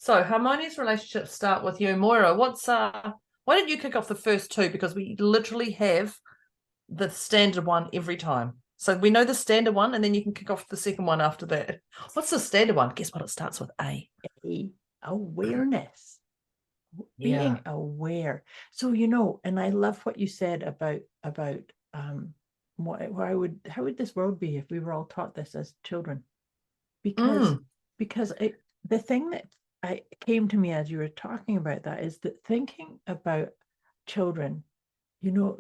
So, harmonious relationships start with you, Moira. Why don't you kick off the first two? Because we literally have the standard one every time. So we know the standard one, and then you can kick off the second one after that. What's the standard one? Guess what? It starts with A. Awareness. Yeah. Being aware. So, and I love what you said about how would this world be if we were all taught this as children? Because the thing that came to me as you were talking about that is that thinking about children,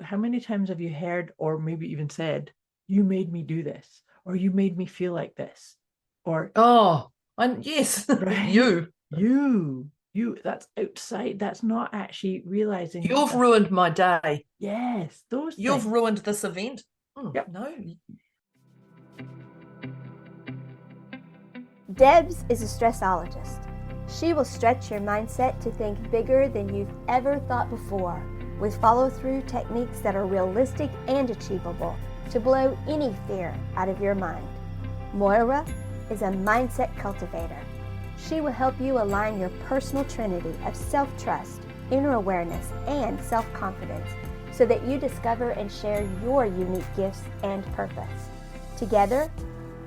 how many times have you heard or maybe even said, you made me do this, or you made me feel like this, or yes, right? you that's outside, that's not actually realizing you've ruined my day. Yes, those You've things. ruined this event. Yep. No. Debz is a stressologist. She will stretch your mindset to think bigger than you've ever thought before, with follow-through techniques that are realistic and achievable to blow any fear out of your mind. Moira is a mindset cultivator. She will help you align your personal trinity of self-trust, inner awareness, and self-confidence so that you discover and share your unique gifts and purpose. Together,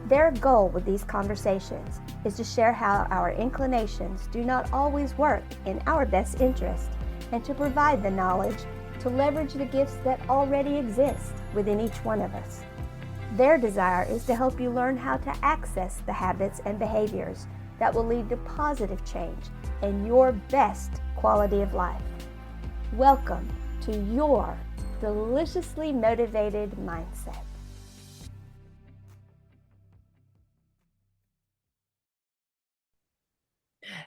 their goal with these conversations is to share how our inclinations do not always work in our best interest and to provide the knowledge to leverage the gifts that already exist within each one of us. Their desire is to help you learn how to access the habits and behaviors that will lead to positive change and your best quality of life. Welcome to your deliciously motivated mindset.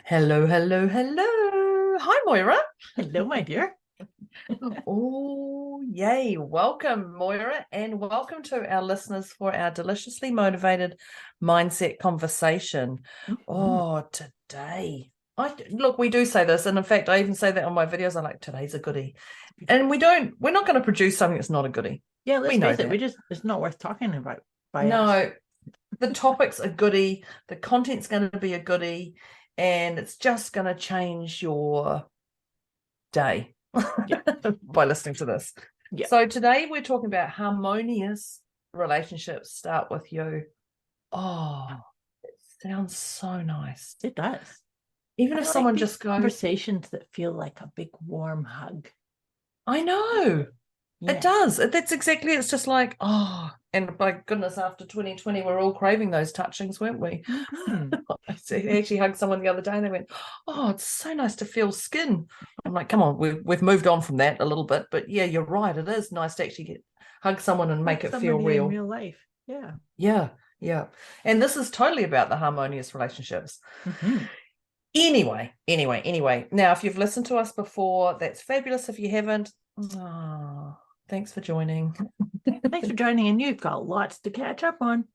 Hello. Hi, Moira. Hello, my dear. Oh, yay. Welcome, Moira, and welcome to our listeners for our deliciously motivated mindset conversation. Oh, today. Look, we do say this, and in fact, I even say that on my videos. I'm like, today's a goodie. And we're not going to produce something that's not a goodie. Yeah, let's face it, it's not worth talking about by us. No, the topic's a goodie, the content's going to be a goodie, and it's just going to change your day by listening to this. Yeah. So today we're talking about harmonious relationships start with you. Oh, it sounds so nice. It does. Even if someone just goes, conversations that feel like a big warm hug. I know. Yeah. It does. That's exactly. It's just like, and by goodness, after 2020, we're all craving those touchings, weren't we? I actually hugged someone the other day and they went, oh, it's so nice to feel skin. I'm like, come on, we've moved on from that a little bit, but yeah, you're right. It is nice to actually hug someone and make it feel real. In real life. Yeah. Yeah. And this is totally about the harmonious relationships. Anyway. Now, if you've listened to us before, that's fabulous. If you haven't, thanks for joining. Thanks for joining, and you've got lots to catch up on.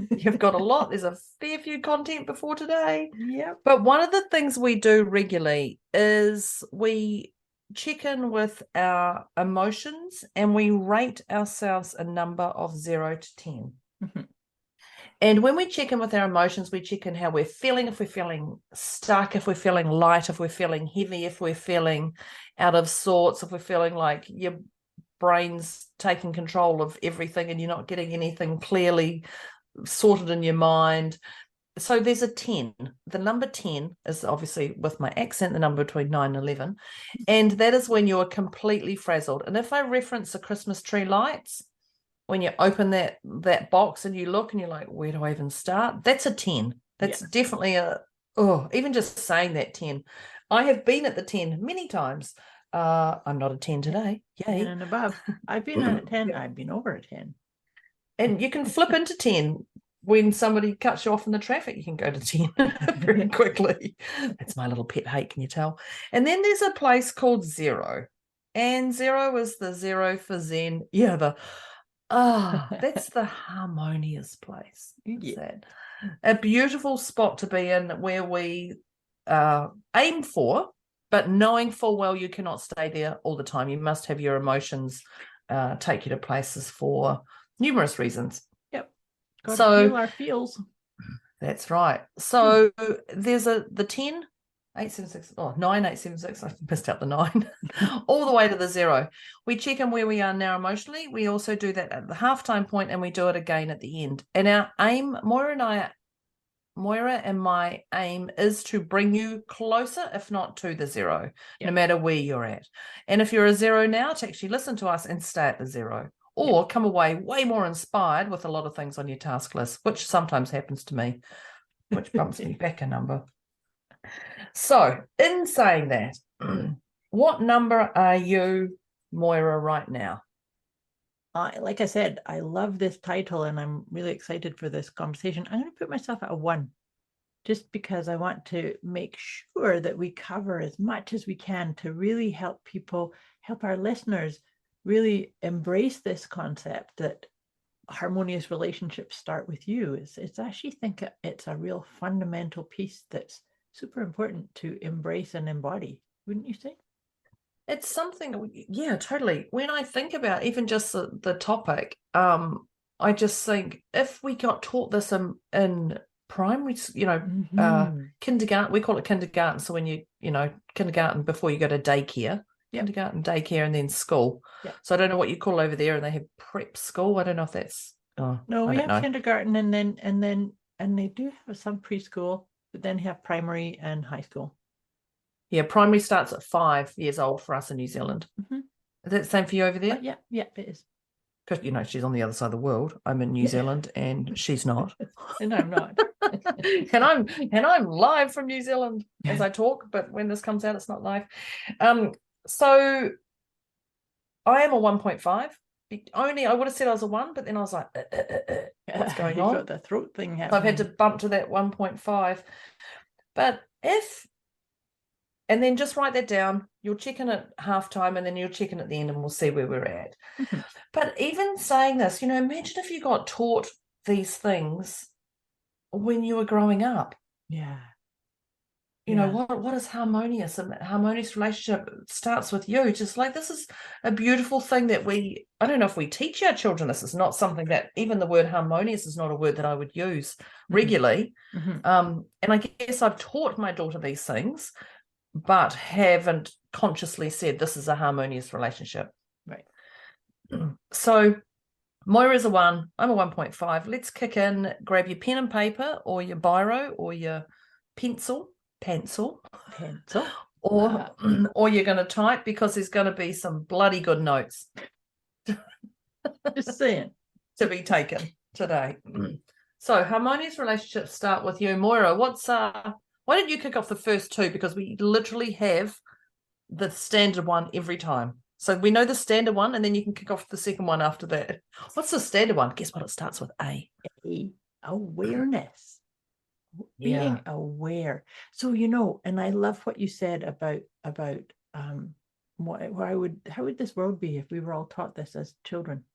You've got a lot. There's a fair few content before today. Yeah. But one of the things we do regularly is we check in with our emotions and we rate ourselves a number of 0 to 10. And when we check in with our emotions, we check in how we're feeling, if we're feeling stuck, if we're feeling light, if we're feeling heavy, if we're feeling out of sorts, if we're feeling like your brain's taking control of everything and you're not getting anything clearly sorted in your mind. So there's a 10. The number 10 is obviously, with my accent, the number between 9 and 11. And that is when you're completely frazzled. And if I reference the Christmas tree lights, when you open that box and you look and you're like, where do I even start? That's a 10. That's definitely even just saying that 10. I have been at the 10 many times. I'm not a 10 today. Yay. 10 and above. I've been at a 10. I've been over a 10. And you can flip into 10 when somebody cuts you off in the traffic. You can go to 10 very quickly. That's my little pet hate, can you tell? And then there's a place called 0. And 0 is the 0 for Zen. Yeah, that's the harmonious place. That a beautiful spot to be in, where we aim for, but knowing full well you cannot stay there all the time. You must have your emotions take you to places for numerous reasons. Yep. Got to feel our feels. That's right. So there's the 10 876, 9876, I missed out the 9, all the way to the 0. We check in where we are now emotionally. We also do that at the halftime point, and we do it again at the end. And our aim, Moira and my aim is to bring you closer, if not to the 0, no matter where you're at. And if you're a 0 now, to actually listen to us and stay at the 0, or come away way more inspired with a lot of things on your task list, which sometimes happens to me, which bumps me back a number. So, in saying that, what number are you, Moira, right now? Like I said, I love this title and I'm really excited for this conversation. I'm going to put myself at a 1, just because I want to make sure that we cover as much as we can to really help people, help our listeners really embrace this concept that harmonious relationships start with you. It's actually think it's a real fundamental piece that's super important to embrace and embody, wouldn't you say? It's something, yeah, totally. When I think about even just the topic, I just think if we got taught this in primary, kindergarten, we call it kindergarten. So when kindergarten before you go to daycare, kindergarten, daycare, and then school. Yep. So I don't know what you call over there, and they have prep school. I don't know if that's. No, we have kindergarten, and they do have some preschool, but then have primary and high school. Yeah, primary starts at 5 years old for us in New Zealand. Mm-hmm. Is that the same for you over there? Yeah, it is. Because, she's on the other side of the world. I'm in New Zealand and she's not. And I'm not. and I'm live from New Zealand as I talk, but when this comes out, it's not live. So I am a 1.5. Only I would have said I was a 1, but then I was like, what's going on? Got the throat thing happening. So I've had to bump to that 1.5. But and then just write that down. You'll check in at halftime and then you'll check in at the end and we'll see where we're at. Mm-hmm. But even saying this, imagine if you got taught these things when you were growing up. Yeah. What is harmonious? And that harmonious relationship starts with you. Just like this is a beautiful thing that I don't know if we teach our children. This is not something that even the word harmonious is not a word that I would use regularly. Mm-hmm. And I guess I've taught my daughter these things, but haven't consciously said this is a harmonious relationship. Right. So Moira's a 1, I'm a 1.5. Let's kick in, grab your pen and paper or your biro or your pencil, or you're going to type because there's going to be some bloody good notes. Just saying. To be taken today. So harmonious relationships start with you, Moira. Why don't you kick off the first 2, because we literally have the standard one every time. So we know the standard one, and then you can kick off the second one after that. What's the standard one? Guess what? It starts with A. Awareness. Being aware. So, and I love what you said about how would this world be if we were all taught this as children?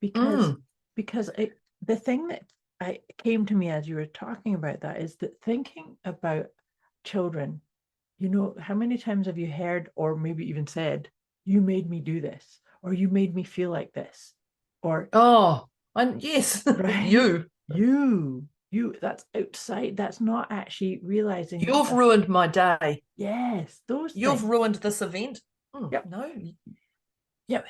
Because the thing that came to me as you were talking about that is that thinking about children, how many times have you heard or maybe even said, you made me do this, or you made me feel like this, or yes, right? you that's outside, that's not actually realizing you've ruined my day. Yes, you've ruined this event. Yep. No, you have.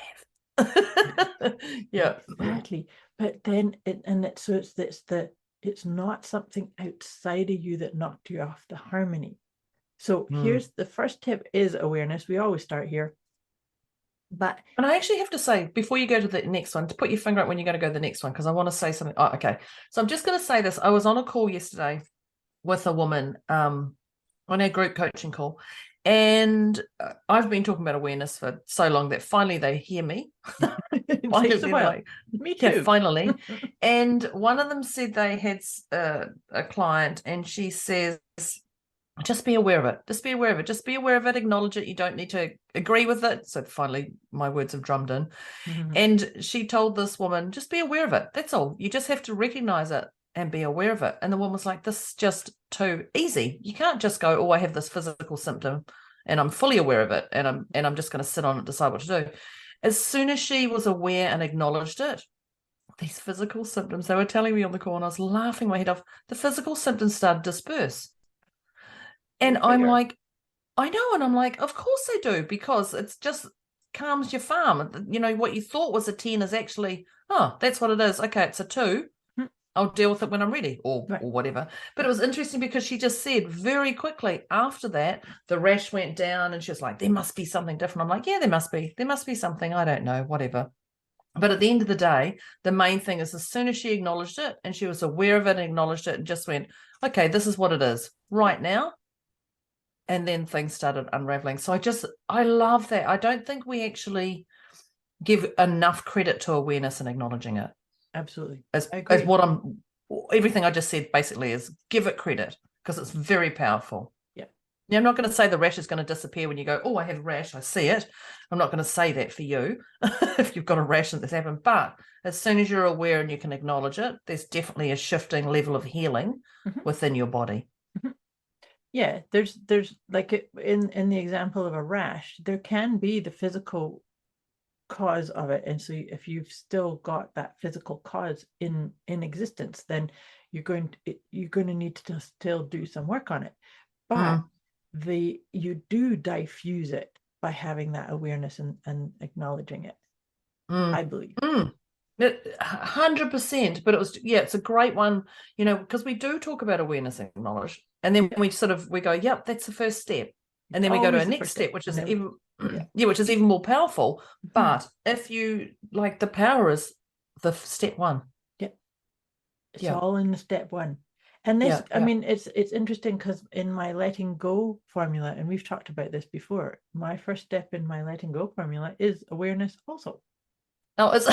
Yeah, exactly. But then it's not something outside of you that knocked you off the harmony. So here's the first tip is awareness. We always start here. And I actually have to say, before you go to the next one, to put your finger out when you're going to go to the next one, because I want to say something. Oh, okay. So I'm just going to say this. I was on a call yesterday with a woman on our group coaching call, and I've been talking about awareness for so long that finally they hear me. Me too. Yeah, finally. And one of them said they had a client, and she says, just be aware of it. Just be aware of it. Just be aware of it. Acknowledge it. You don't need to agree with it. So finally, my words have drummed in. Mm-hmm. And she told this woman, just be aware of it. That's all. You just have to recognize it and be aware of it. And the woman was like, this is just too easy. You can't just go, oh, I have this physical symptom and I'm fully aware of it. And I'm just going to sit on it and decide what to do. As soon as she was aware and acknowledged it, these physical symptoms, they were telling me on the call, and I was laughing my head off, the physical symptoms started to disperse. And I'm like, I know. And I'm like, of course they do, because it's just calms your farm. You know, what you thought was a 10 is actually, oh, that's what it is. Okay, it's a 2. I'll deal with it when I'm ready, or whatever. But it was interesting because she just said very quickly after that, the rash went down, and she was like, there must be something different. I'm like, yeah, there must be. There must be something. I don't know, whatever. But at the end of the day, the main thing is, as soon as she acknowledged it and she was aware of it and acknowledged it and just went, okay, this is what it is right now. And then things started unraveling. So I love that. I don't think we actually give enough credit to awareness and acknowledging it. Absolutely. As everything I just said basically is give it credit, because it's very powerful. Yeah. Now, I'm not going to say the rash is going to disappear when you go, oh, I have a rash, I see it. I'm not going to say that for you if you've got a rash and this happened. But as soon as you're aware and you can acknowledge it, there's definitely a shifting level of healing within your body. Yeah, there's like in the example of a rash, there can be the physical cause of it, and so if you've still got that physical cause in existence, then you're going to need to still do some work on it. But you do diffuse it by having that awareness and acknowledging it. I believe. 100%. But it's a great one, you know, because we do talk about awareness and acknowledge, and then we go, yep, that's the first step, and then we go to a next step, which is even which is even more powerful. But if you like, the power is the step 1. It's all in the step 1. And this, I mean, it's interesting because in my letting go formula, and we've talked about this before, my first step in my letting go formula is awareness also. Oh, it's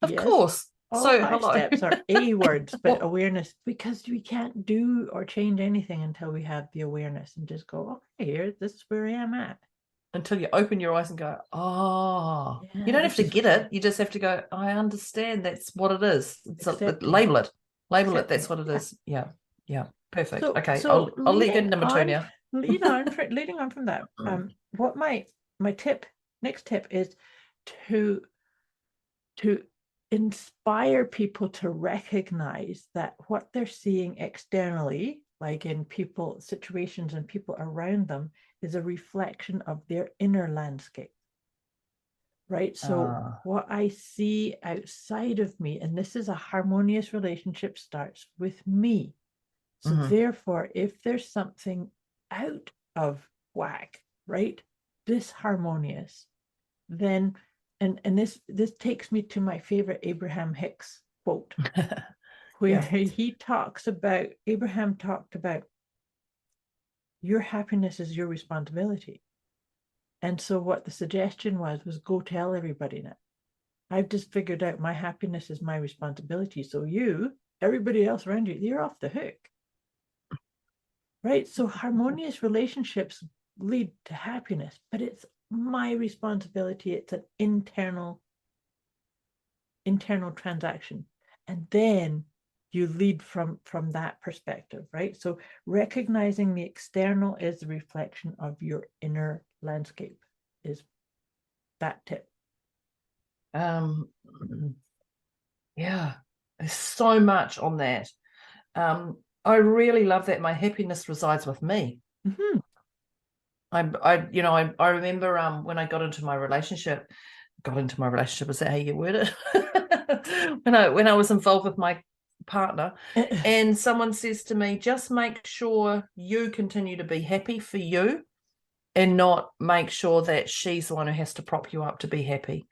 of course. All 5 steps are A words, but awareness, because we can't do or change anything until we have the awareness and just go, okay, this is where I am at. Until you open your eyes and go, oh, you don't have to get it. You just have to go, I understand that's what it is. Label it. That's what it is. Yeah. Perfect. Okay. I'll let you go to number 2 now. Leading on from that, what my next tip is to inspire people to recognize that what they're seeing externally, like in people, situations and people around them, is a reflection of their inner landscape. Right? So what I see outside of me, and this is a harmonious relationship starts with me. So therefore, if there's something out of whack, right, disharmonious, then and this takes me to my favorite Abraham Hicks quote, where Abraham talked about your happiness is your responsibility. And so what the suggestion was go tell everybody that. I've just figured out my happiness is my responsibility. So everybody else around you, you're off the hook. Right? So harmonious relationships lead to happiness, but it's my responsibility. It's an internal transaction. And then you lead from that perspective, right? So recognizing the external is the reflection of your inner landscape is that tip. There's so much on that. I really love that my happiness resides with me. I remember when I got into my relationship, is that how you word it? when I was involved with my partner, and someone says to me, just make sure you continue to be happy for you, and not make sure that she's the one who has to prop you up to be happy.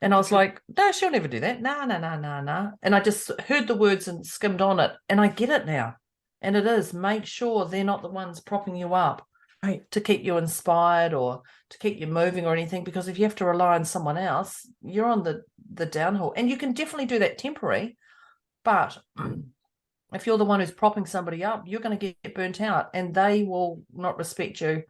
And I was like, no, she'll never do that. No. And I just heard the words and skimmed on it, and I get it now. And it is, make sure they're not the ones propping you up to keep you inspired or to keep you moving or anything, because if you have to rely on someone else, you're on the downhill. And you can definitely do that temporary, but if you're the one who's propping somebody up, you're going to get burnt out, and they will not respect you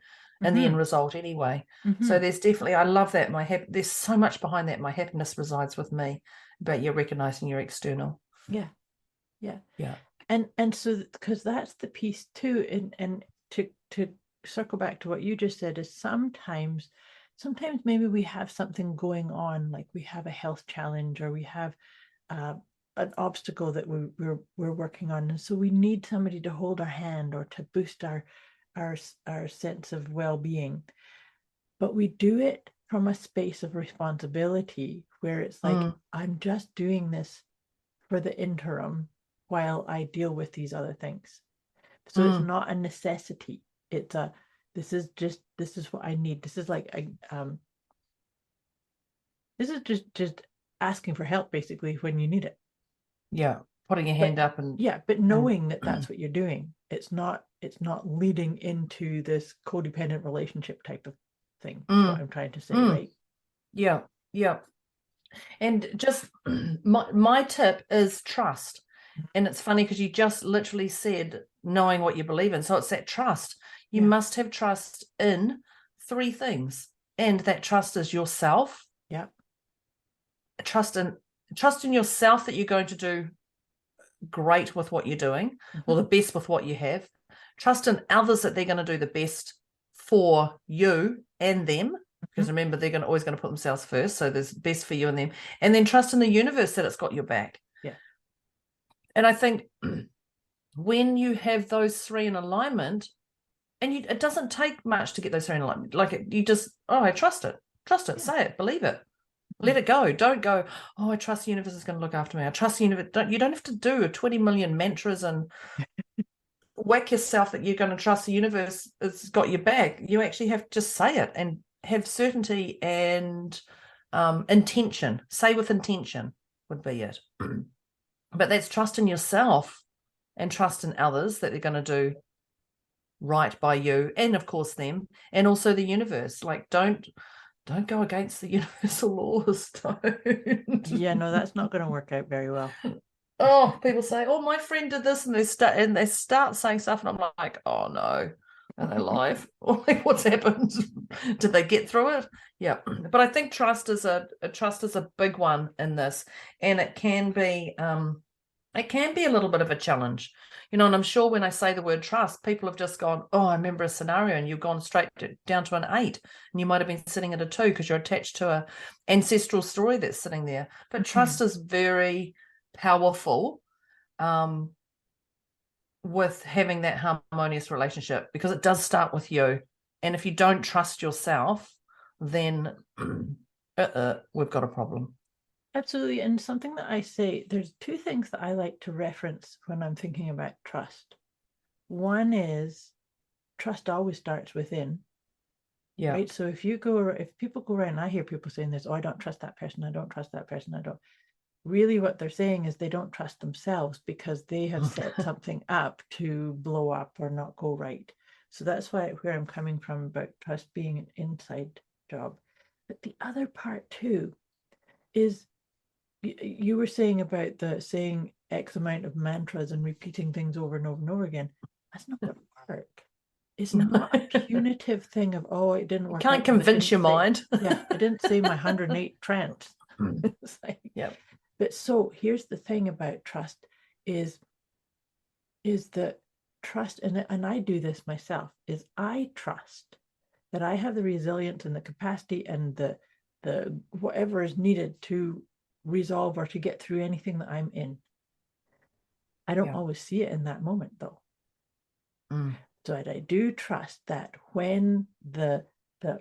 in the end result anyway. So there's definitely, I love that. There's so much behind that. My happiness resides with me, but you're recognizing your external. Yeah. And so, because that's the piece too, and to circle back to what you just said, is sometimes maybe we have something going on, like we have a health challenge, or we have an obstacle that we're working on, and so we need somebody to hold our hand or to boost our sense of well-being. But we do it from a space of responsibility where it's like, I'm just doing this for the interim while I deal with these other things. So it's not a necessity. It's this is what I need. This is like this is just asking for help basically when you need it. Yeah, putting your hand up and but knowing that that's what you're doing. It's not leading into this codependent relationship type of thing. Is what I'm trying to say, right? Yeah. And just my tip is trust. And it's funny because you just literally said knowing what you believe in. So it's that trust. You must have trust in 3 things. And that trust is yourself. Yeah. Trust in yourself that you're going to do great with what you're doing, or the best with what you have. Trust in others that they're going to do the best for you and them. Because remember, they're always going to put themselves first. So there's best for you and them. And then trust in the universe that it's got your back. Yeah. And I think when you have those 3 in alignment, and it doesn't take much to get those 3 in alignment. Like you just, I trust it, say it, believe it, let it go. Don't go, I trust the universe is going to look after me. I trust the universe. You don't have to do 20 million mantras and whack yourself that you're going to trust the universe has got your back. You actually have to just say it and have certainty and intention. Say with intention would be it. But that's trust in yourself and trust in others that they're going to do right by you, and of course them, and also the universe. Like don't go against the universal laws. Don't. Yeah, no, that's not going to work out very well. Oh, people say, my friend did this, and they start saying stuff, and I'm like, oh no, are they live? Or like, what's happened? Did they get through it? Yeah, but I think trust is a big one in this, and it can be a little bit of a challenge, and I'm sure when I say the word trust, people have just gone, I remember a scenario, and you've gone straight down to an 8, and you might have been sitting at a 2 because you're attached to a ancestral story that's sitting there. But trust is very powerful with having that harmonious relationship, because it does start with you. And if you don't trust yourself, then we've got a problem. Absolutely. And something that I say, there's 2 things that I like to reference when I'm thinking about trust. One is trust always starts within. Yeah. Right. So if people go around, I hear people saying this, I don't trust that person. I don't trust that person. I don't. Really what they're saying is they don't trust themselves because they have set something up to blow up or not go right. So that's where I'm coming from about trust being an inside job. But the other part too is you were saying about saying X amount of mantras and repeating things over and over and over again. That's not going to work. It's not a punitive thing of, it didn't work. Can't convince your mind. I didn't say my 108 trance. It's like, yeah. But so here's the thing about trust is that trust, and I do this myself, is I trust that I have the resilience and the capacity and the whatever is needed to resolve or to get through anything that I'm in. I don't always see it in that moment though. So I do trust that when the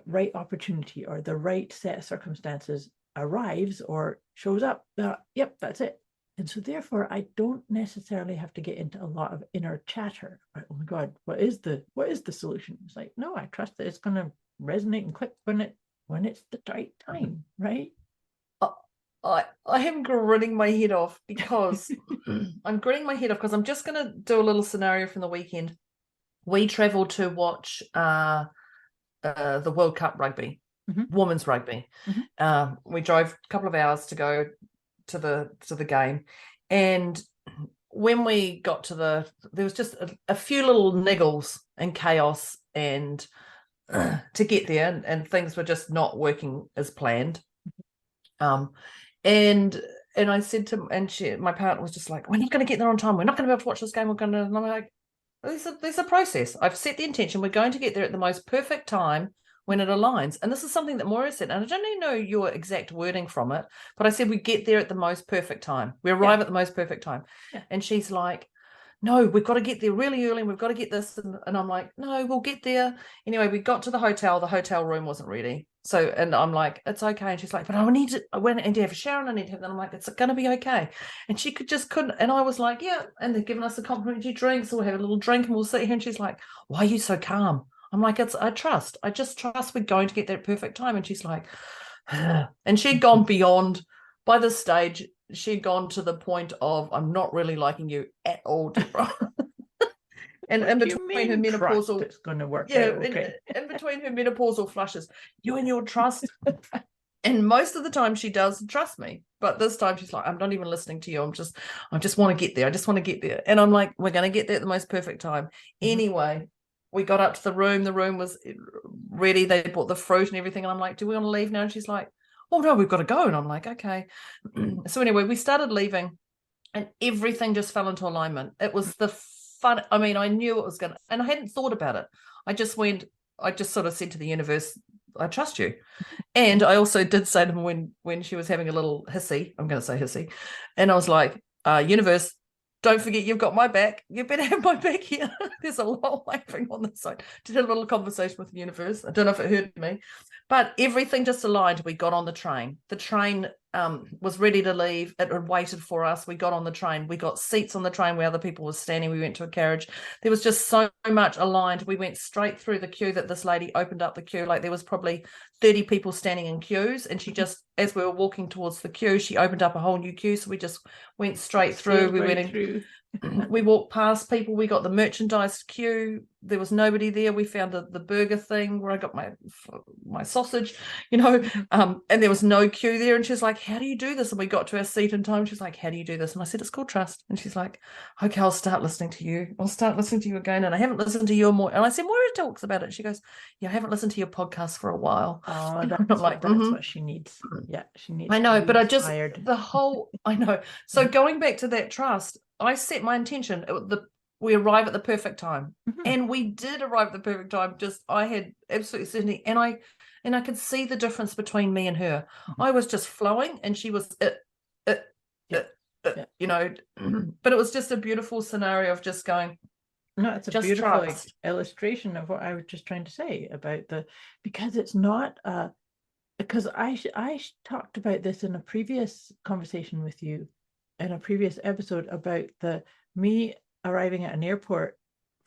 right opportunity or the right set of circumstances arrives or shows up, yep, that's it. And so therefore I don't necessarily have to get into a lot of inner chatter. Right? Oh my God, what is the solution? It's like, no, I trust that it's going to resonate and click when it's the right time, right? I am grinning my head off because I'm just going to do a little scenario from the weekend. We travelled to watch the World Cup rugby, women's rugby. We drove a couple of hours to go to the game, and when we got there was just a few little niggles and chaos, and to get there, and things were just not working as planned. And I said to, my partner was just like, we're not going to get there on time. We're not going to be able to watch this game. And I'm like, there's a process. I've set the intention. We're going to get there at the most perfect time when it aligns. And this is something that Moira said, and I don't even know your exact wording from it, but I said we get there at the most perfect time. We arrive at the most perfect time. Yeah. And she's like, no, we've got to get there really early and we've got to get this. And I'm like, no, we'll get there. Anyway, we got to the hotel room wasn't ready. So, and I'm like, it's okay. And she's like, but I went and to have a shower and I need to have that. I'm like, it's going to be okay. And she couldn't. And I was like, yeah. And they're giving us a complimentary drink. So we'll have a little drink and we'll sit here. And she's like, why are you so calm? I'm like, I just trust we're going to get there at perfect time. And she's like, and she'd gone beyond, by this stage, she'd gone to the point of, I'm not really liking you at all, Deborah. And in between her menopausal, it's going to work. Yeah, okay. in between her menopausal flushes, you and your trust. And most of the time she does trust me, but this time she's like, I'm not even listening to you. I just want to get there. I just want to get there. And I'm like, we're going to get there at the most perfect time. Anyway, we got up to the room. The room was ready. They bought the fruit and everything. And I'm like, do we want to leave now? And she's like, oh no, we've got to go. And I'm like, okay. So anyway, we started leaving and everything just fell into alignment. It was the fun. I mean, I knew it was going to, and I hadn't thought about it. I just sort of said to the universe, I trust you. And I also did say to them when she was having a little hissy, I'm going to say hissy, and I was like, universe, don't forget you've got my back. You better have my back here. There's a lot waving on this side. Did a little conversation with the universe. I don't know if it heard me, but everything just aligned. We got on the train. The train was ready to leave. It had waited for us. We got on the train. We got seats on the train where other people were standing. We went to a carriage. There was just so much aligned. We went straight through the queue that this lady opened up the queue. Like there was probably 30 people standing in queues. And she just, as we were walking towards the queue, she opened up a whole new queue. So we just went straight through. We went in. We walked past people. We got the merchandise queue. There was nobody there. We found the burger thing where I got my sausage, and there was no queue there. And she's like, how do you do this? And we got to our seat in time. She's like, how do you do this? And I said, it's called trust. And she's like, okay, I'll start listening to you. I'll start listening to you again. And I haven't listened to your more. And I said, Moira talks about it. She goes, yeah, I haven't listened to your podcast for a while. Oh, that's what she needs. Yeah, she needs. I know, but I know. So going back to that trust, I set my intention. We arrive at the perfect time, and we did arrive at the perfect time. Just I had absolute certainty, and I could see the difference between me and her. I was just flowing, and she was but it was just a beautiful scenario of just going. No, it's a beautiful illustration of what I was just trying to say about because it's not because I talked about this in a previous conversation with you in a previous episode about me arriving at an airport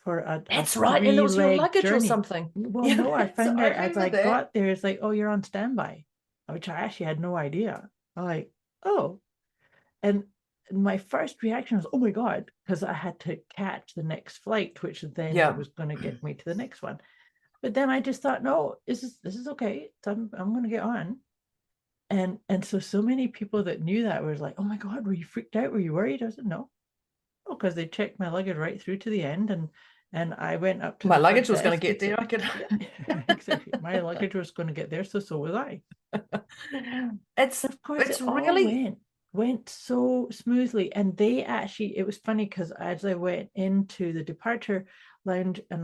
for a that's right, and it was your luggage journey. Or something. Well, no, I found out as I got there, it's like, oh, you're on standby, which I actually had no idea. I'm like, oh, and my first reaction was, oh my God, because I had to catch the next flight, which then was going to get me to the next one. But then I just thought, no, this is okay. I'm going to get on. And so many people that knew that was like, oh my God, were you freaked out? Were you worried? I said, no. Oh, because they checked my luggage right through to the end, and I went up to my luggage was going to get there. I could exactly. My luggage was going to get there, so was I. It's really went so smoothly, and they actually, it was funny because as I went into the departure lounge and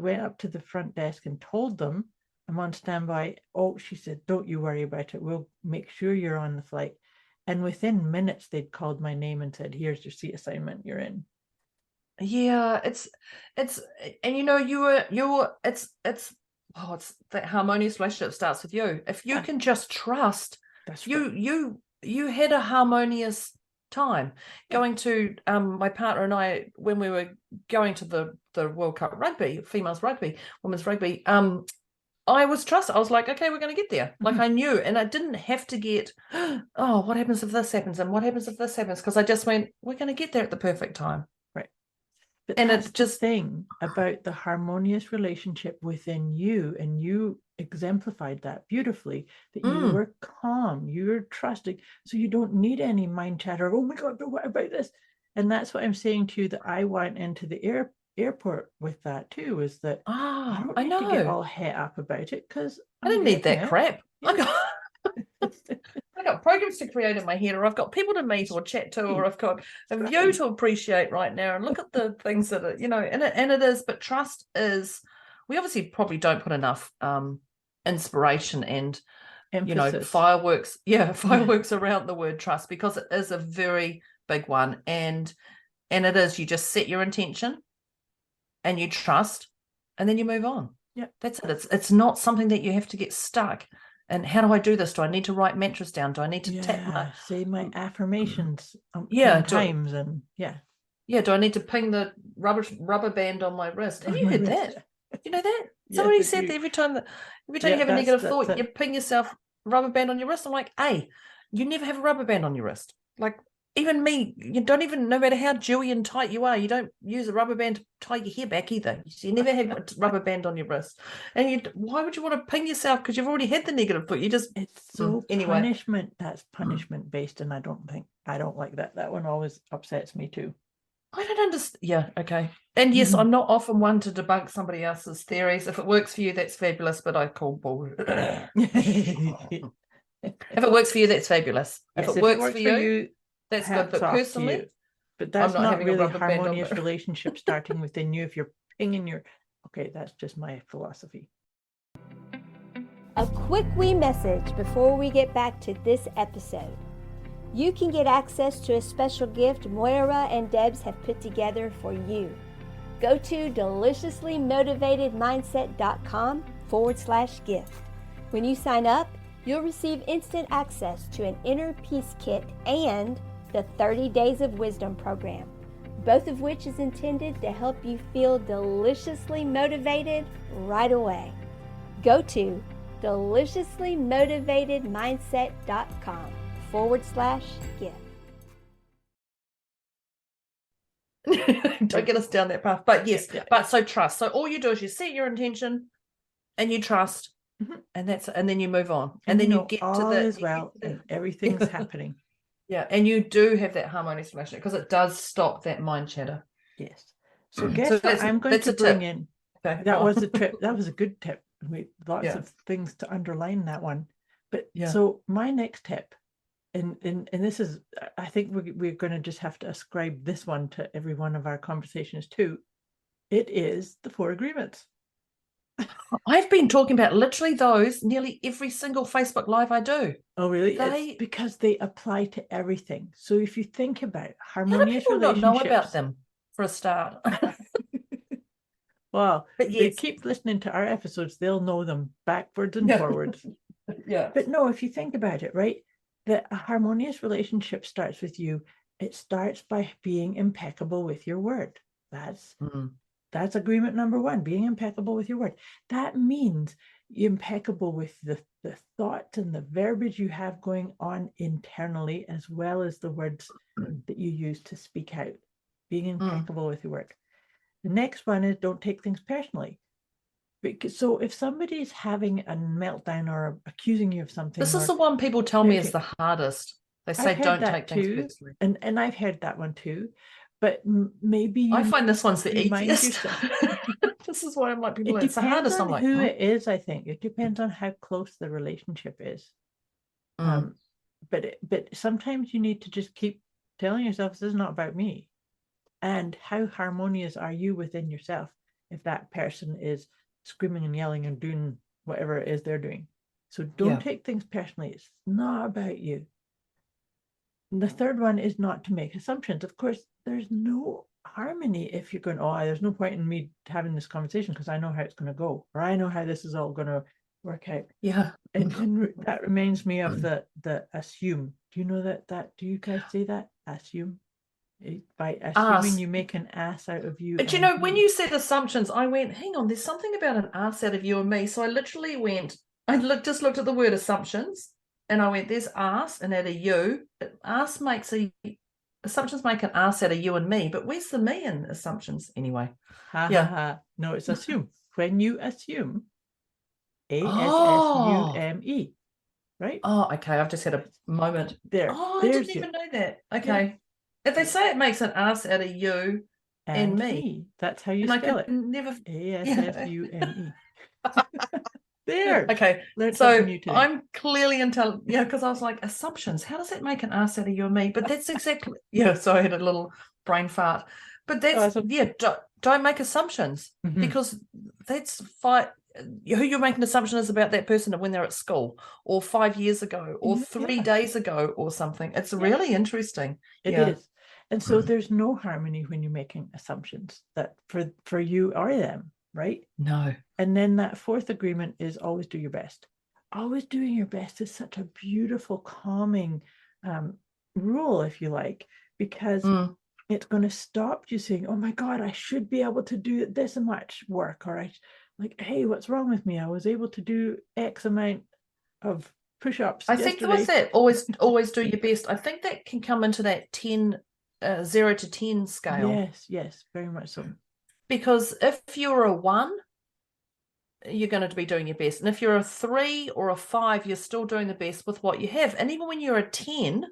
went up to the front desk and told them I'm on standby. Oh, she said, don't you worry about it. We'll make sure you're on the flight. And within minutes, they'd called my name and said, here's your seat assignment. You're in. Yeah, it's it's that harmonious relationship starts with you. If you can just trust, you had a harmonious time going to my partner and I when we were going to the World Cup rugby, females rugby, women's rugby. I was trusted. I was like, okay, we're going to get there. Like I knew, and I didn't have to get, oh, what happens if this happens? And what happens if this happens? Because I just went, we're going to get there at the perfect time. Right. But and that's it's just the thing about the harmonious relationship within you, and you exemplified that beautifully, that you were calm, you were trusting, so you don't need any mind chatter of, oh my God, but what about this? And that's what I'm saying to you, that I went into the airport with that too, is that I don't need to get all het up about it, because I didn't need that crap. Yeah. I got programs to create in my head, or I've got people to meet or chat to, or I've got a view to appreciate right now, and look at the things that are, and it is. But trust is, we obviously probably don't put enough inspiration and Emphasis. fireworks around the word trust, because it is a very big one, and it is, you just set your intention and you trust, and then you move on. Yeah, that's it. It's not something that you have to get stuck. And how do I do this? Do I need to write mantras down? Do I need to say my affirmations times? And do I need to ping the rubber band on my wrist? Have you heard that? You know that? Somebody said that every time you have a negative thought, you ping yourself rubber band on your wrist. I'm like, hey, you never have a rubber band on your wrist. Like, even me, you don't even, no matter how dewy and tight you are, you don't use a rubber band to tie your hair back either. So you never have a rubber band on your wrist. And why would you want to ping yourself? Because you've already had the negative thought. It's so punishment. That's punishment based, and I don't like that. That one always upsets me too. I don't understand. Yeah, okay. And yes, I'm not often one to debunk somebody else's theories. If it works for you, that's fabulous, but I call bull. If it works for you, that's fabulous. Yes, if it works for you, that's good. But personally, that's not really harmonious relationship starting within you if you're pinging your... Okay, that's just my philosophy. A quick wee message before we get back to this episode. You can get access to a special gift Moira and Debz have put together for you. Go to deliciouslymotivatedmindset.com/gift. When you sign up, you'll receive instant access to an inner peace kit and the 30 Days of Wisdom program, both of which is intended to help you feel deliciously motivated right away. Go to deliciouslymotivatedmindset.com/gift. Don't get us down that path. But yes, so trust. So all you do is you set your intention and you trust, and then you move on. And then you get all to the as well, and everything's happening. Yeah, and you do have that harmonious relationship because it does stop that mind chatter. Yes. So guess what I'm going to bring in. Okay. That was a tip. That was a good tip. Lots of things to underline that one. But so my next tip, and this is, I think we're going to just have to ascribe this one to every one of our conversations too. It is the 4 agreements. I've been talking about literally those nearly every single Facebook Live I do. Oh, really? It's because they apply to everything. So if you think about harmonious relationships, relationships, not know about them for a start. Well, they keep listening to our episodes, they'll know them backwards and forwards. But no, if you think about it, right, that a harmonious relationship starts with you. It starts by being impeccable with your word. That's agreement number 1, being impeccable with your word. That means you're impeccable with the thoughts and the verbiage you have going on internally, as well as the words that you use to speak out. Being impeccable with your word. The next one is don't take things personally. So if somebody's having a meltdown or accusing you of something, this is the one people tell me is the hardest. They say don't take things personally, and I've heard that one too. But maybe I find this one's the easiest. This is why I'm like, people, it's the hardest. I'm like, who it is. I think it depends on how close the relationship is. But sometimes you need to just keep telling yourself, this is not about me. And how harmonious are you within yourself if that person is screaming and yelling and doing whatever it is they're doing? So don't take things personally. It's not about you. And the third one is not to make assumptions. Of course, there's no harmony if you're going, there's no point in me having this conversation because I know how it's going to go, or I know how this is all going to work out. Yeah. And that reminds me of the assume. Do you know that do you guys say that? Assume? By assuming you make an ass out of you. But you know, when you said assumptions, I went, hang on, there's something about an ass out of you and me. So I literally went, just looked at the word assumptions, and I went, there's ass and out of you. But assumptions make an ass out of you and me. But where's the me in assumptions anyway? No, it's assume. When you assume, ASSUME, right? Oh, okay. I've just had a moment there. Oh, I didn't even know that. Okay. Yeah. If they say it makes an ass out of you and me, that's how you spell it. Never ASSUME. There. Okay. So I'm clearly intelligent. Yeah, because I was like, assumptions. How does that make an ass out of you and me? But that's exactly. So I had a little brain fart. But that's don't make assumptions because that's who you're making assumptions about that person when they're at school, or 5 years ago, or 3 days ago, or something. It's really interesting. It is. And so there's no harmony when you're making assumptions that for you or them, right? No. And then that fourth agreement is always do your best. Always doing your best is such a beautiful, calming rule, if you like, because it's going to stop you saying, oh my God, I should be able to do this much work, or hey, what's wrong with me? I was able to do X amount of push-ups I think with that, always do your best. I think that can come into that 0 to 10 scale. Yes, very much so. Because if you're a 1, you're going to be doing your best. And if you're a 3 or a 5, you're still doing the best with what you have. And even when you're a 10,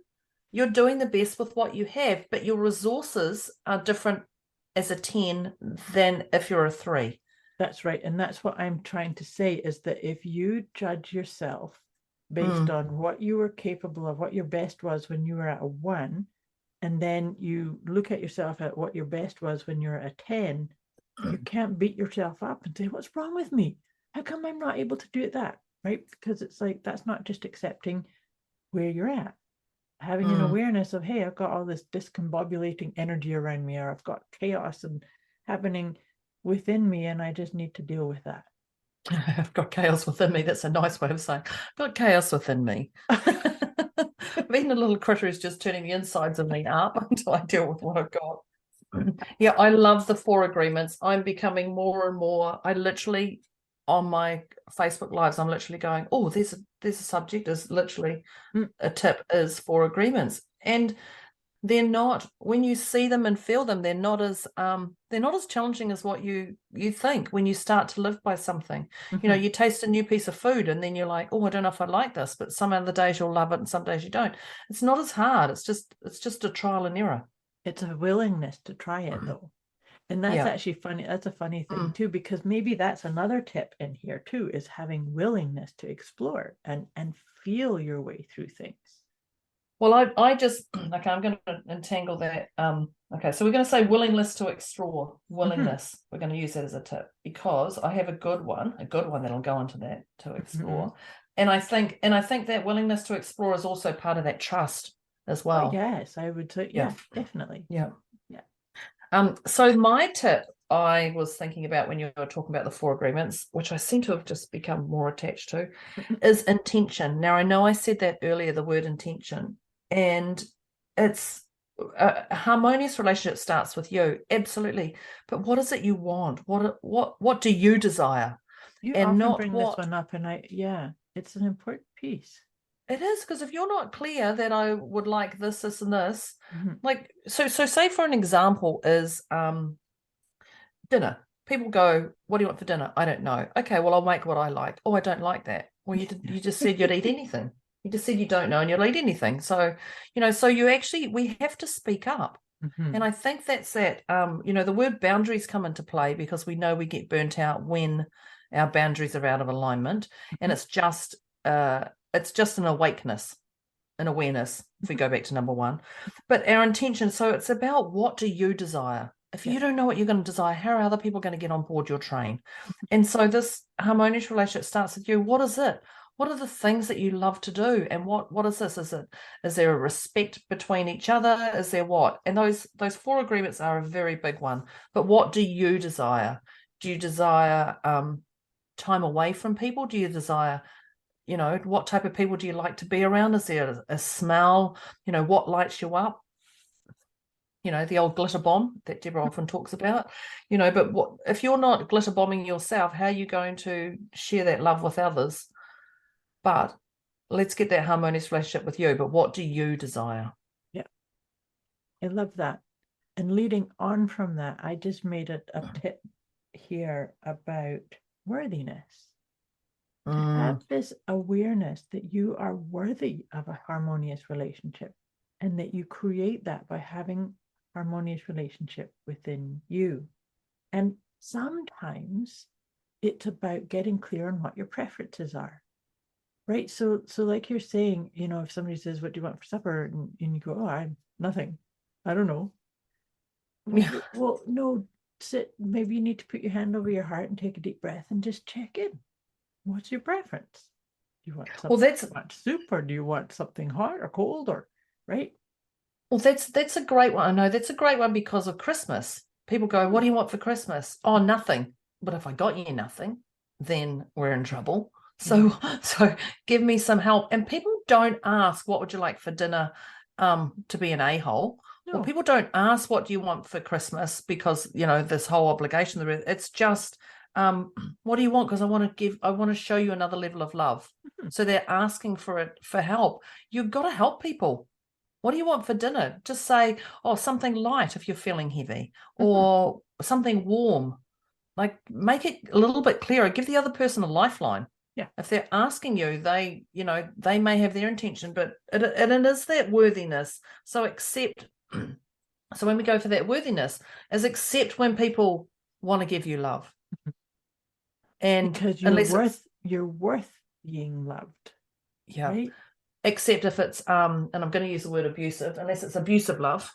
you're doing the best with what you have, but your resources are different as a 10 than if you're a 3. That's right. And that's what I'm trying to say, is that if you judge yourself based on what you were capable of, what your best was when you were at a 1, and then you look at yourself at what your best was when you're a 10, you can't beat yourself up and say, what's wrong with me? How come I'm not able to do that? Right? Because it's like, that's not just accepting where you're at. Having an awareness of, hey, I've got all this discombobulating energy around me, or I've got chaos and happening within me, and I just need to deal with that. I've got chaos within me. That's a nice way of saying I've got chaos within me. Being a little critter is just turning the insides of me up until I deal with what I've got. Yeah, I love the 4 agreements. I'm becoming more and more. I literally, on my Facebook lives, I'm literally going, oh, there's a subject, is literally a tip is 4 agreements. And they're not, when you see them and feel them, they're not as challenging as what you think when you start to live by something. You know, you taste a new piece of food and then you're like, oh, I don't know if I like this, but some other days you'll love it and some days you don't. It's not as hard. It's just a trial and error. It's a willingness to try it, though. And that's actually funny. That's a funny thing too, because maybe that's another tip in here too, is having willingness to explore and feel your way through things. Well, I just, okay, I'm going to entangle that. Okay, so we're going to say willingness to explore. Willingness. We're going to use that as a tip, because I have a good one that'll go into that, to explore. And I think that willingness to explore is also part of that trust as well. Oh, yes, I would say, yeah, definitely. Yeah. So my tip, I was thinking about when you were talking about the 4 agreements, which I seem to have just become more attached to, is intention. Now, I know I said that earlier, the word intention, and it's a harmonious relationship starts with you, absolutely. But what is it you want? What do you desire? You often bring this one up, and it's an important piece. It is, because if you're not clear that I would like this, this, and this, like, so say for an example is dinner. People go, what do you want for dinner? I don't know. Okay, well, I'll make what I like. Oh, I don't like that. Well, you just said you'd eat anything. You just said you don't know and you'll eat anything. So, we have to speak up. And I think that's that, the word boundaries come into play, because we know we get burnt out when our boundaries are out of alignment. And it's just an awakeness, an awareness, if we go back to number 1. But our intention, so it's about, what do you desire? If you don't know what you're going to desire, how are other people going to get on board your train? And so this harmonious relationship starts with you. What is it? What are the things that you love to do? And what is this? Is there a respect between each other? Is there what? And those 4 agreements are a very big one. But what do you desire? Do you desire time away from people? Do you desire, what type of people do you like to be around? Is there a smell? What lights you up? The old glitter bomb that Deborah often talks about, but what if you're not glitter bombing yourself, how are you going to share that love with others? But let's get that harmonious relationship with you. But what do you desire? Yeah, I love that. And leading on from that, I just made a tip here about worthiness. To have this awareness that you are worthy of a harmonious relationship, and that you create that by having harmonious relationship within you. And sometimes it's about getting clear on what your preferences are, right? So like you're saying, if somebody says, what do you want for supper? And you go, oh, I'm nothing. I don't know. Well, no, sit, maybe you need to put your hand over your heart and take a deep breath and just check in. What's your preference? Do you want something much soup, or do you want something hot or cold, or right? Well, that's a great one. I know that's a great one because of Christmas. People go, what do you want for Christmas? Oh, nothing. But if I got you nothing, then we're in trouble. So give me some help. And people don't ask, what would you like for dinner, to be an a-hole? No. Well, people don't ask, what do you want for Christmas? Because, this whole obligation, it's just, what do you want? Because I want to show you another level of love. Mm-hmm. So they're asking for help. You've got to help people. What do you want for dinner? Just say, oh, something light if you're feeling heavy, or something warm. Like, make it a little bit clearer. Give the other person a lifeline. Yeah. If they're asking you, they may have their intention, but it is that worthiness. So accept. So when we go for that worthiness, is accept when people want to give you love. And because you're worth being loved. Yeah. Right? Except if it's and I'm going to use the word abusive, unless it's abusive love.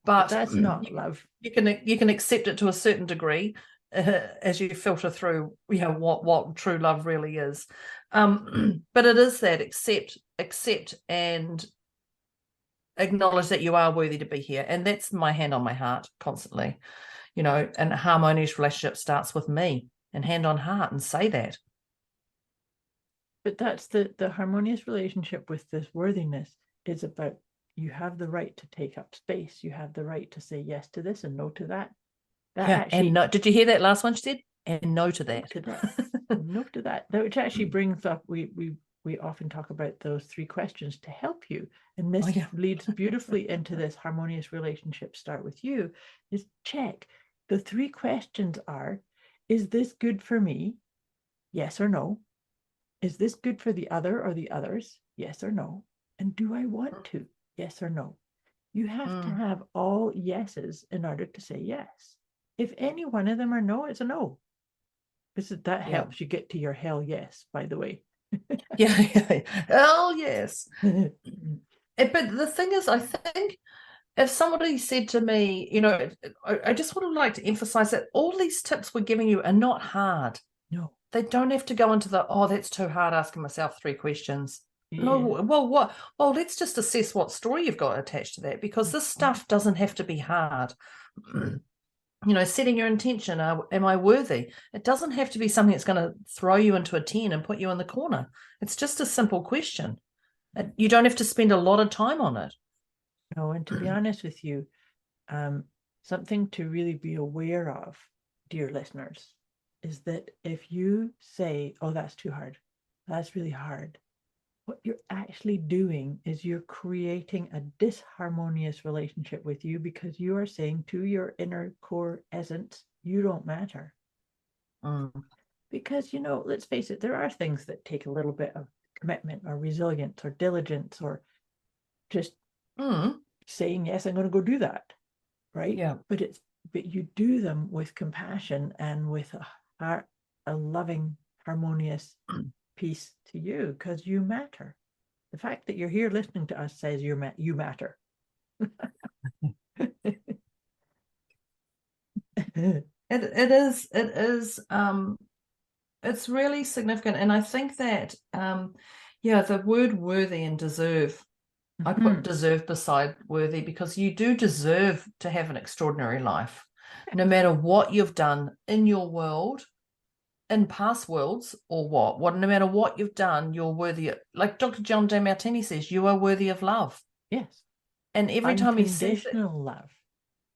but that's not love. You can accept it to a certain degree as you filter through what true love really is. But it is that accept and acknowledge that you are worthy to be here. And that's my hand on my heart constantly. And a harmonious relationship starts with me, and hand on heart, and say that. But that's the harmonious relationship with this worthiness is about, you have the right to take up space. You have the right to say yes to this and no to that. And no. Did you hear that last one she said? And no to that. No to that. Which actually brings up, we often talk about those 3 questions to help you. And this leads beautifully into this harmonious relationship start with you, is check. The 3 questions are, is this good for me? Yes or no. Is this good for the other or the others? Yes or no. And do I want to? Yes or no. You have to have all yeses in order to say yes. If any one of them are no, it's a no. That helps you get to your hell yes, by the way. Hell yes. But the thing is, I think if somebody said to me, I just would like to emphasize that all these tips we're giving you are not hard. No. They don't have to go into that's too hard, asking myself 3 questions. Yeah. No, well, let's just assess what story you've got attached to that, because this stuff doesn't have to be hard. Setting your intention, am I worthy? It doesn't have to be something that's going to throw you into a 10 and put you in the corner. It's just a simple question. You don't have to spend a lot of time on it. No, and to be honest with you, something to really be aware of, dear listeners, is that if you say, oh, that's too hard, that's really hard, what you're actually doing is you're creating a disharmonious relationship with you, because you are saying to your inner core essence, you don't matter. Because, let's face it, there are things that take a little bit of commitment or resilience or diligence, or just saying, yes, I'm going to go do that. Right? Yeah. But you do them with compassion and with a loving, harmonious piece to you, because you matter. The fact that you're here listening to us says you matter. It is it's really significant. And I think that the word worthy and deserve, I put deserve beside worthy, because you do deserve to have an extraordinary life. No matter what you've done in your world, in past worlds, or no matter what you've done, you're worthy. Like Dr. John DeMartini says, you are worthy of love. Yes. And every time he says unconditional love.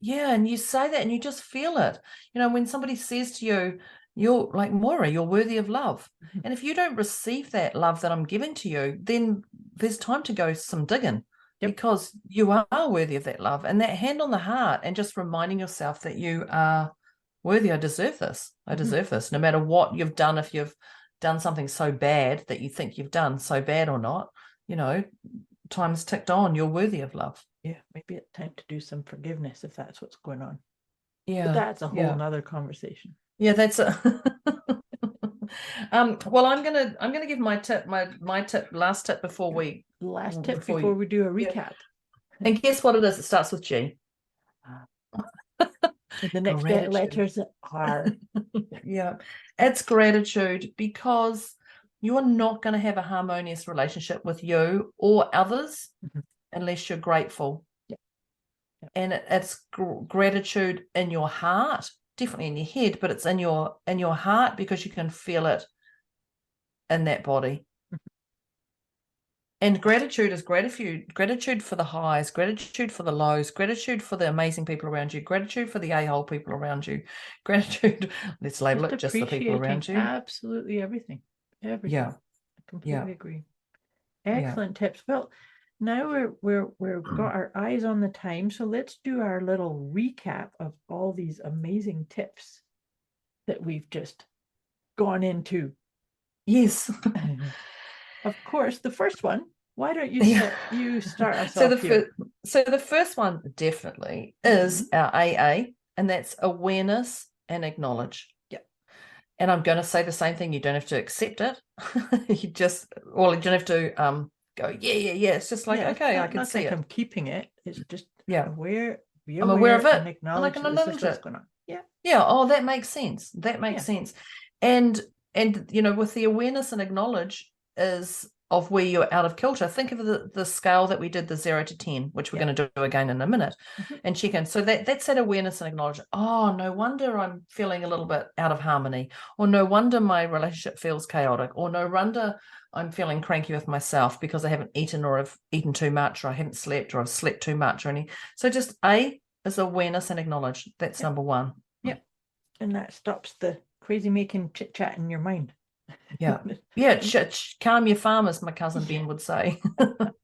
Yeah, and you say that and you just feel it. When somebody says to you, you're like, Moira, you're worthy of love. And if you don't receive that love that I'm giving to you, then there's time to go some digging. Because you are worthy of that love, and that hand on the heart, and just reminding yourself that you are worthy. I deserve this. I deserve this, no matter what you've done. If you've done something so bad that you think you've done so bad or not, time's ticked on. You're worthy of love. Yeah, maybe it's time to do some forgiveness if that's what's going on. Yeah, but that's a whole nother conversation. Yeah, that's a. Well, I'm gonna give my tip, last tip before we do a recap. And guess what it is? It starts with G. The next Gratitude. letters are. Yeah, it's gratitude, because you're not going to have a harmonious relationship with you or others unless you're grateful. Yeah. And it's gratitude in your heart, definitely in your head, but it's in your heart, because you can feel it in that body. And gratitude is gratitude for the highs, gratitude for the lows, gratitude for the amazing people around you, gratitude for the a-hole people around you, gratitude, let's label it, just the people around you. Absolutely everything. Yeah. I completely agree. Yeah. Excellent tips. Well, now we've got our eyes on the time, so let's do our little recap of all these amazing tips that we've just gone into. Yes. Of course, the first one. Why don't you start us so off here? So the first one definitely is our AA, and that's awareness and acknowledge. Yeah. And I'm going to say the same thing. You don't have to accept it. You don't have to go, yeah. It's just like, okay, I can see it. I'm keeping it. It's just aware. I'm aware of it, and acknowledge and I can acknowledge what's going on. Yeah. Yeah. Oh, that makes sense. That makes sense. And with the awareness and acknowledge is of where you're out of kilter. Think of the scale that we did, the 0 to 10, which we're going to do again in a minute, and check in. So that's that awareness and acknowledge. Oh, no wonder I'm feeling a little bit out of harmony, or no wonder my relationship feels chaotic, or no wonder I'm feeling cranky with myself because I haven't eaten, or I've eaten too much, or I haven't slept, or I've slept too much, or any. So just A is awareness and acknowledge. That's number one. Yeah. And that stops the crazy making chit chat in your mind. Yeah. Calm your farm, as my cousin Ben would say.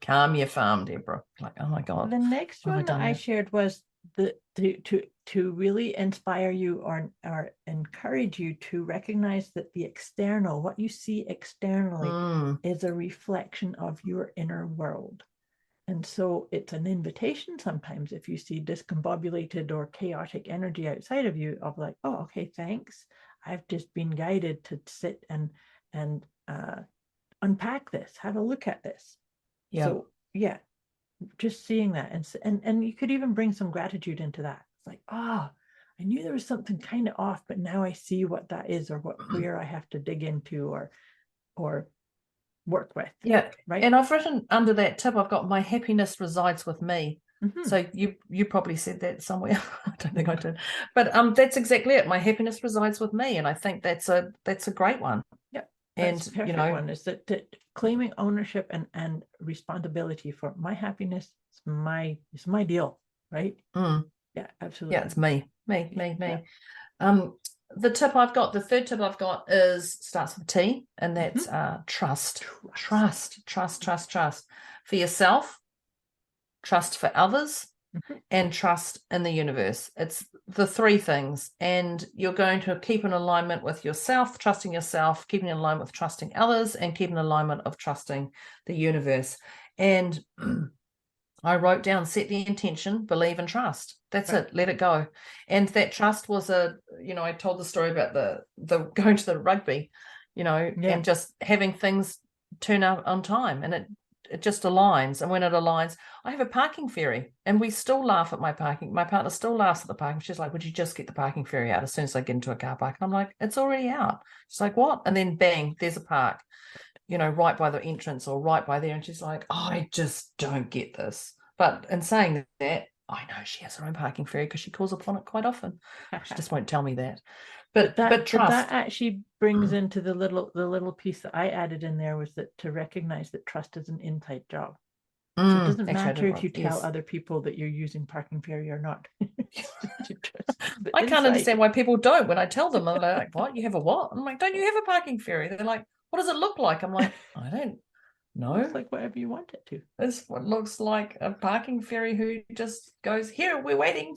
Calm your farm, Deborah. Like, oh my God. The next one that I shared was to really inspire you or encourage you to recognize that the external, what you see externally, is a reflection of your inner world. And so it's an invitation sometimes, if you see discombobulated or chaotic energy outside of you, of like, oh, okay, thanks. I've just been guided to sit and unpack this, have a look at this. Yeah. So just seeing that, and you could even bring some gratitude into that. It's like, I knew there was something kind of off, but now I see what that is, or where I have to dig into or work with. Yeah. Right. And I've written under that tip, I've got my happiness resides with me. So you probably said that somewhere. I don't think I did, but that's exactly it. My happiness resides with me, and I think that's a great one. Yeah. And one is that claiming ownership and responsibility for my happiness is my deal, right? Yeah, absolutely. Yeah, it's me. The third tip I've got starts with T, and that's trust. Trust for yourself, trust for others, and trust in the universe. It's the three things, and you're going to keep in alignment with yourself, trusting yourself, keeping in alignment with trusting others, and keeping in alignment of trusting the universe. And I wrote down, set the intention, believe and trust. That's it. Let it go. And that trust was I told the story about the going to the rugby, and just having things turn out on time, and it just aligns. And when it aligns, I have a parking ferry, and we still laugh at my parking. My partner still laughs at the parking. She's like, would you just get the parking ferry out as soon as I get into a car park? And I'm like, it's already out. She's like, what? And then bang, there's a park, right by the entrance or right by there. And she's like, I just don't get this. But in saying that, I know she has her own parking ferry because she calls upon it quite often. She just won't tell me that. But trust. But that actually brings into the little piece that I added in there, was that to recognize that trust is an inside job. So it doesn't matter if you tell other people that you're using parking ferry or not. I can't understand why people don't. When I tell them, I'm like, what? You have a what? I'm like, don't you have a parking ferry? They're like, what does it look like? I'm like, I don't know. It's like whatever you want it to. It's what looks like a parking ferry who just goes, here, we're waiting.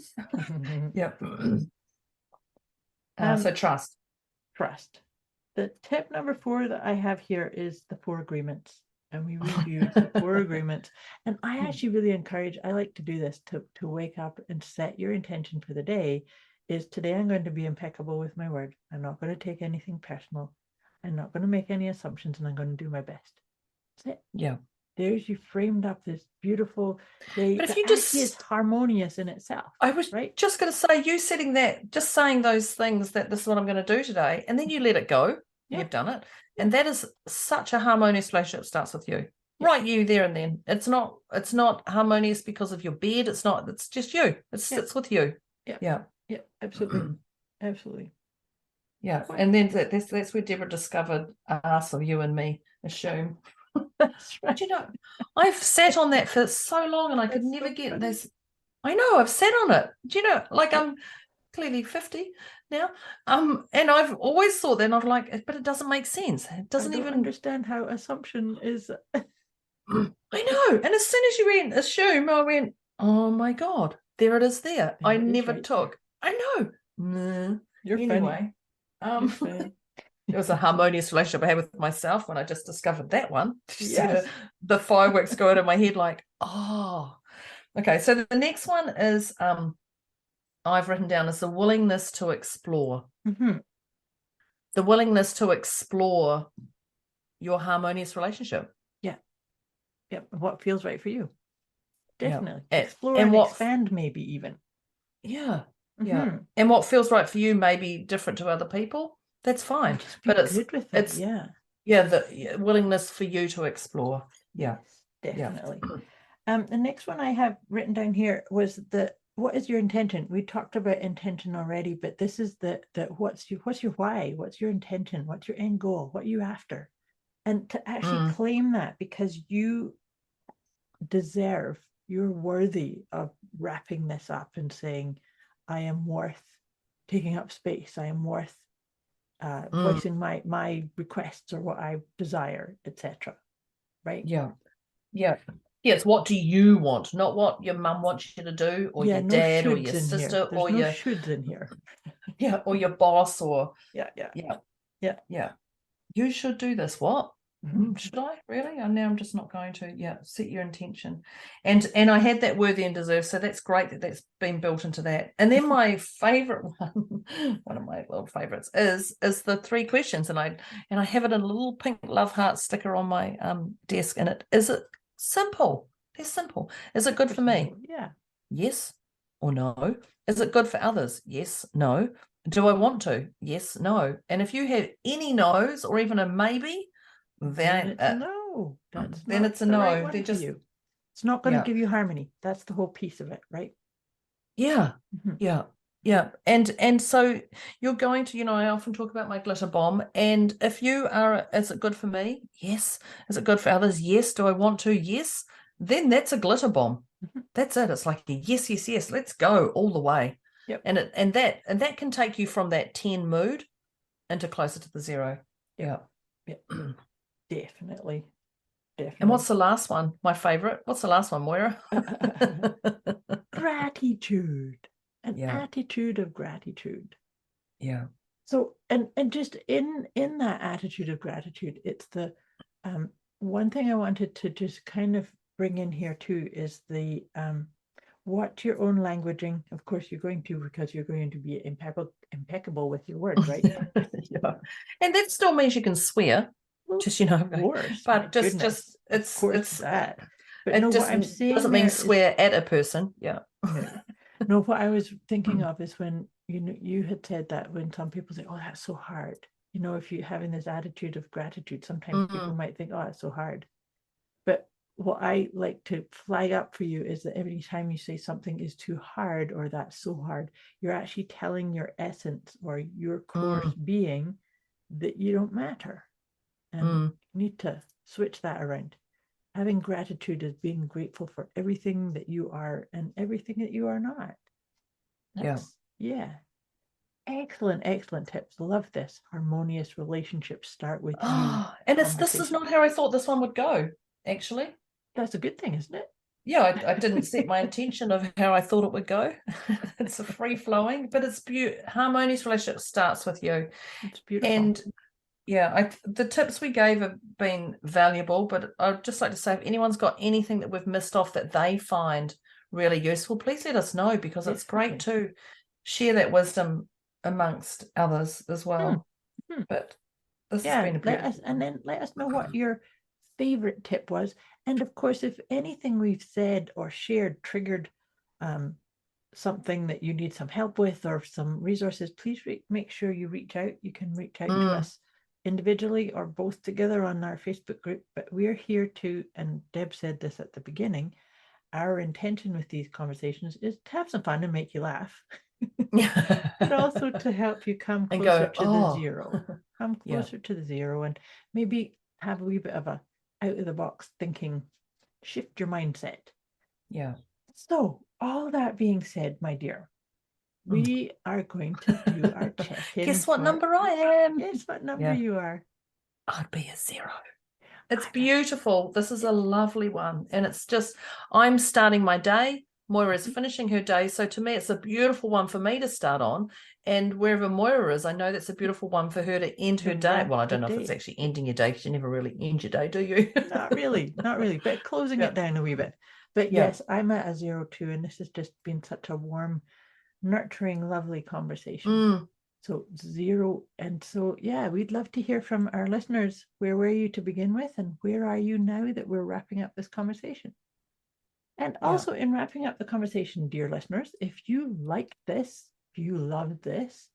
Yep. So trust. Trust. The tip number 4 that I have here is the 4 agreements. And we reviewed the 4 agreements. And I actually really I like to do this, to wake up and set your intention for the day. Is today I'm going to be impeccable with my word. I'm not going to take anything personal. I'm not going to make any assumptions, and I'm going to do my best. That's it. Yeah. there's you framed up this beautiful day But if that you actually is just, harmonious in itself. I was right? just going to say, you setting that, just saying those things that this is what I'm going to do today, and then you let it go. Yeah. You've done it, and that is such a harmonious relationship starts with you. Yeah. Right, you there and then. It's not harmonious because of your bed. It's not. It's just you. It sits with you. Yeah. Yeah. Yeah. Absolutely. Absolutely. Yeah. And then that's where Deborah discovered us, or you and me, assume. That's right. But you know, I've sat on that for so long, and I could never so get funny. this. I know, I've sat on it. Do you know, like I'm clearly 50 now. And I've always thought that, and I'm like, but it doesn't make sense. It doesn't I don't even understand how assumption is. I know. And as soon as you went assume, I went, oh my God, there it is there. I never right took. I know. Nah. You're Anyway, it was a harmonious relationship I had with myself when I just discovered that one. You see Yes. the fireworks go out of my head like, oh. Okay, so the next one is I've written down as the willingness to explore. Mm-hmm. The willingness to explore your harmonious relationship. Yeah. Yep. What feels right for you. Definitely. Yeah. Explore and expand, maybe even. Yeah. Mm-hmm. Yeah. And what feels right for you may be different to other people. That's fine. But it's good with it. Yeah, the willingness for you to explore. Yeah. Yes, definitely. Yeah. The next one I have written down here was what is your intention? We talked about intention already, but this is the what's your why? What's your intention? What's your end goal? What are you after? And to actually claim that, because you deserve, you're worthy of wrapping this up and saying, I am worth taking up space. I am worth voicing my requests or what I desire, etc. Right? Yeah. Yeah. Yes, what do you want? Not what your mum wants you to do, or your dad, or your sister, or your shoulds in here. Yeah, or your boss, or yeah. You should do this. What? Should I really? I'm just not going to. Yeah, set your intention. And I had that worthy and deserve, so that's great that's been built into that. And then my favorite one of my little favorites is the 3 questions, and I have it in a little pink love heart sticker on my desk, and it simple. They're simple. Is it good for me? Yeah. Yes or no. Is it good for others? Yes, no. Do I want to? Yes, no. And if you have any no's or even a maybe, then it's a no. Then it's a no. They're just you. It's not going to give you harmony. That's the whole piece of it, right? Yeah. Mm-hmm. Yeah. And so you're going to, I often talk about my glitter bomb. And if you are, is it good for me? Yes. Is it good for others? Yes. Do I want to? Yes. Then that's a glitter bomb. Mm-hmm. That's it. It's like a yes. Let's go all the way. Yep. And that can take you from that 10 mood into closer to the 0. Yeah. Definitely. And what's the last one? My favorite. What's the last one, Moira? Gratitude. An attitude of gratitude. Yeah. So and just in that attitude of gratitude, it's the one thing I wanted to just kind of bring in here too is the what your own languaging. Of course, you're going to, because you're going to be impeccable with your words, right? Yeah. And that still means you can swear. Just of course, but just it's that. But it no, just what I'm saying doesn't mean swear at a person. Yeah. No, what I was thinking of is when you had said that when some people say, "Oh, that's so hard." If you're having this attitude of gratitude, sometimes people might think, "Oh, it's so hard." But what I like to flag up for you is that every time you say something is too hard or that's so hard, you're actually telling your essence or your core being that you don't matter. And you need to switch that around. Having gratitude is being grateful for everything that you are and everything that you are not. Yeah. Excellent tips. Love this. Harmonious relationships start with you. And this is not how I thought this one would go, actually. That's a good thing, isn't it? Yeah, I didn't set my intention of how I thought it would go. It's a free flowing, but it's beautiful. Harmonious relationship starts with you. It's beautiful. And the tips we gave have been valuable, but I'd just like to say, if anyone's got anything that we've missed off that they find really useful, please let us know, because it's great to share that wisdom amongst others as well. But this has been a beautiful. Let us know what your favorite tip was. And of course, if anything we've said or shared triggered something that you need some help with or some resources, please make sure you reach out. You can reach out to us individually or both together on our Facebook group. But we're here to, and Deb said this at the beginning, our intention with these conversations is to have some fun and make you laugh, but also to help you come closer to the zero. Come closer to the zero and maybe have a wee bit of a out of the box thinking, shift your mindset. Yeah. So all that being said, my dear, we are going to do our check-in. Guess what number I am? Guess what number you are? I'd be a 0. It's beautiful. This is a lovely one. And it's just, I'm starting my day. Moira's finishing her day. So to me, it's a beautiful one for me to start on. And wherever Moira is, I know that's a beautiful one for her to end her day. Well, I don't know if it's actually ending your day because you never really end your day, do you? Not really. But closing it down a wee bit. But yes, I'm at a 0 too. And this has just been such a warm, nurturing, lovely conversation. So 0. And so, yeah, we'd love to hear from our listeners. Where were you to begin with? And where are you now that we're wrapping up this conversation? And also in wrapping up the conversation, dear listeners, if you like this, if you love this,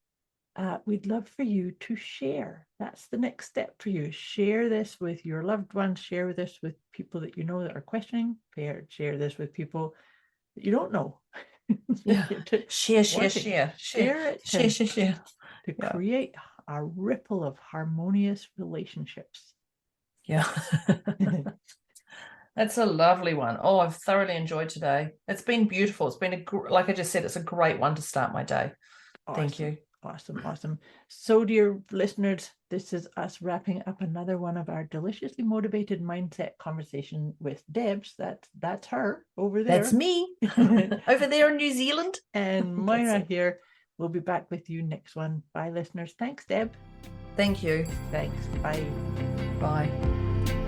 we'd love for you to share. That's the next step for you. Share this with your loved ones. Share this with people that you know that are questioning. Share this with people that you don't know. Share it. Share. To create a ripple of harmonious relationships. Yeah. That's a lovely one. Oh, I've thoroughly enjoyed today. It's been beautiful. It's been, like I just said, it's a great one to start my day. Awesome. Thank you. Awesome. So, dear listeners, this is us wrapping up another one of our deliciously motivated mindset conversation with Debz. That's her over there. That's me over there in New Zealand. And Moira here. We'll be back with you next one. Bye, listeners. Thanks, Deb. Thank you. Thanks. Bye. Bye.